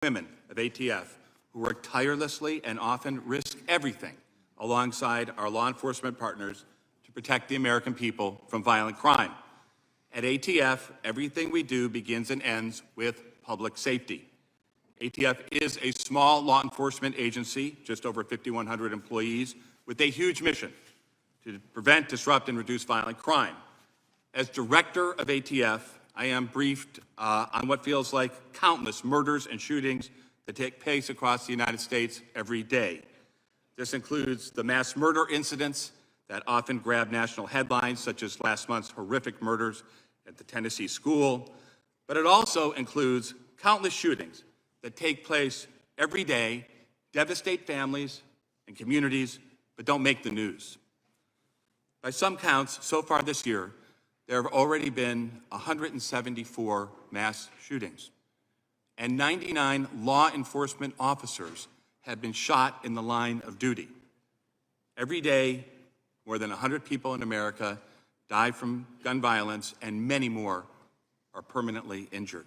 women of ATF who work tirelessly and often risk everything alongside our law enforcement partners to protect the American people from violent crime. At ATF, everything we do begins and ends with public safety. ATF is a small law enforcement agency, just over 5,100 employees, with a huge mission to prevent, disrupt, and reduce violent crime. As director of ATF, I am briefed on what feels like countless murders and shootings that take place across the United States every day. This includes the mass murder incidents that often grab national headlines, such as last month's horrific murders at the Tennessee school, but it also includes countless shootings that take place every day, devastate families and communities, but don't make the news. By some counts, so far this year, there have already been 174 mass shootings, and 99 law enforcement officers have been shot in the line of duty. Every day, more than 100 people in America die from gun violence, and many more are permanently injured.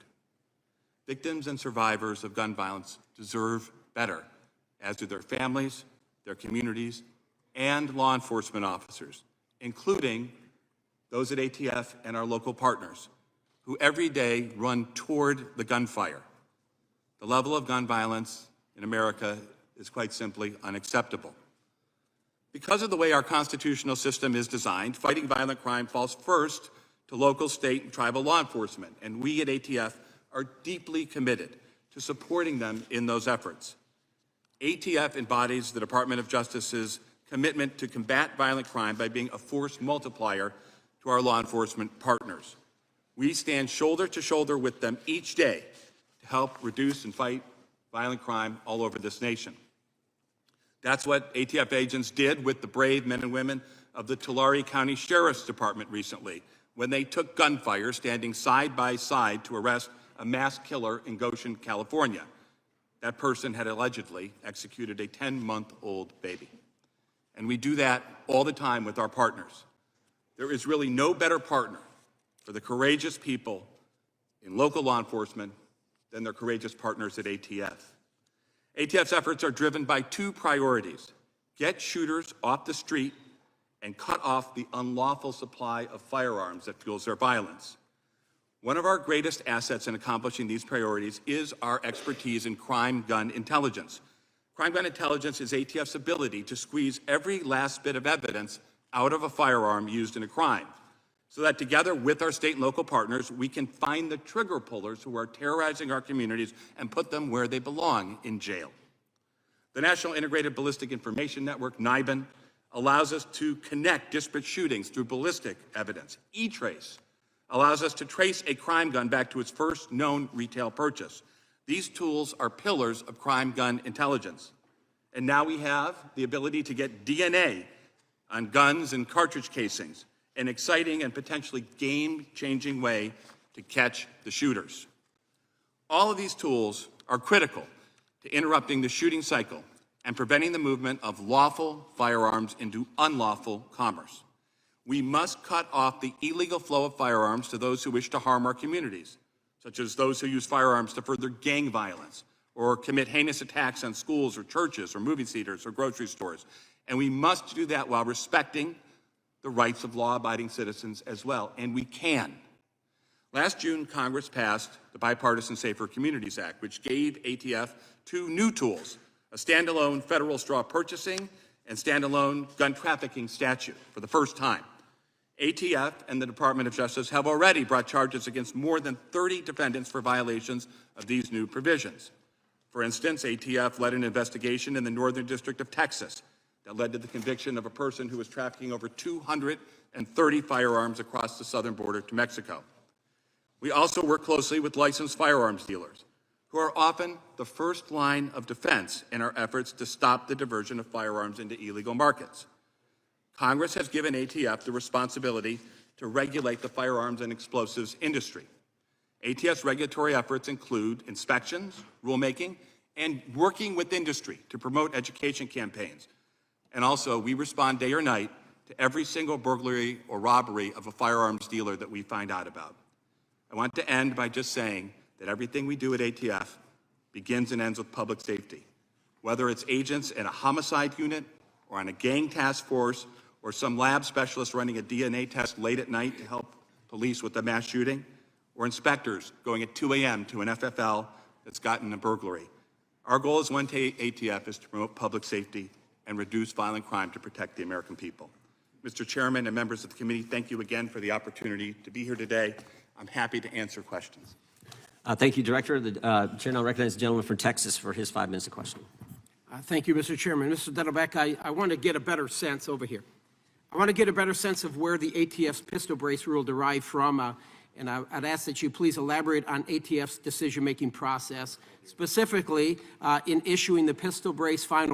Victims and survivors of gun violence deserve better, as do their families, their communities, and law enforcement officers, including those at ATF and our local partners, who every day run toward the gunfire. The level of gun violence in America is quite simply unacceptable. Because of the way our constitutional system is designed, fighting violent crime falls first to local, state, and tribal law enforcement, and we at ATF are deeply committed to supporting them in those efforts. ATF embodies the Department of Justice's commitment to combat violent crime by being a force multiplier to our law enforcement partners. We stand shoulder to shoulder with them each day to help reduce and fight violent crime all over this nation. That's what ATF agents did with the brave men and women of the Tulare County Sheriff's Department recently, when they took gunfire standing side by side to arrest a mass killer in Goshen, California. That person had allegedly executed a 10-month-old baby. And we do that all the time with our partners. There is really no better partner for the courageous people in local law enforcement than their courageous partners at ATF. ATF's efforts are driven by two priorities: get shooters off the street and cut off the unlawful supply of firearms that fuels their violence. One of our greatest assets in accomplishing these priorities is our expertise in crime gun intelligence. Crime gun intelligence is ATF's ability to squeeze every last bit of evidence out of a firearm used in a crime, so that together with our state and local partners, we can find the trigger pullers who are terrorizing our communities and put them where they belong, in jail. The National Integrated Ballistic Information Network, NIBIN, allows us to connect disparate shootings through ballistic evidence. E-Trace allows us to trace a crime gun back to its first known retail purchase. These tools are pillars of crime gun intelligence. And now we have the ability to get DNA on guns and cartridge casings, an exciting and potentially game-changing way to catch the shooters. All of these tools are critical to interrupting the shooting cycle and preventing the movement of lawful firearms into unlawful commerce. We must cut off the illegal flow of firearms to those who wish to harm our communities, such as those who use firearms to further gang violence or commit heinous attacks on schools or churches or movie theaters or grocery stores. And we must do that while respecting the rights of law-abiding citizens as well, and we can. Last June, Congress passed the Bipartisan Safer Communities Act, which gave ATF two new tools: a standalone federal straw purchasing and standalone gun trafficking statute for the first time. ATF and the Department of Justice have already brought charges against more than 30 defendants for violations of these new provisions. For instance, ATF led an investigation in the Northern District of Texas that led to the conviction of a person who was trafficking over 230 firearms across the southern border to Mexico. We also work closely with licensed firearms dealers, who are often the first line of defense in our efforts to stop the diversion of firearms into illegal markets. Congress has given ATF the responsibility to regulate the firearms and explosives industry. ATF's regulatory efforts include inspections, rulemaking, and working with industry to promote education campaigns. And also, we respond day or night to every single burglary or robbery of a firearms dealer that we find out about. I want to end by just saying that everything we do at ATF begins and ends with public safety. Whether it's agents in a homicide unit or on a gang task force or some lab specialist running a DNA test late at night to help police with a mass shooting, or inspectors going at 2 a.m. to an FFL that's gotten a burglary. Our goal as one ATF is to promote public safety and reduce violent crime to protect the American people. Mr. Chairman and members of the committee, thank you again for the opportunity to be here today. I'm happy to answer questions. Thank you, Director. The Chair now recognizes the gentleman from Texas for his 5 minutes of questioning. Thank you, Mr. Chairman. Mr. Dettelbach, I want to get a better sense over here. I want to get a better sense of where the ATF's pistol brace rule derived from, and I'd ask that you please elaborate on ATF's decision-making process, specifically in issuing the pistol brace final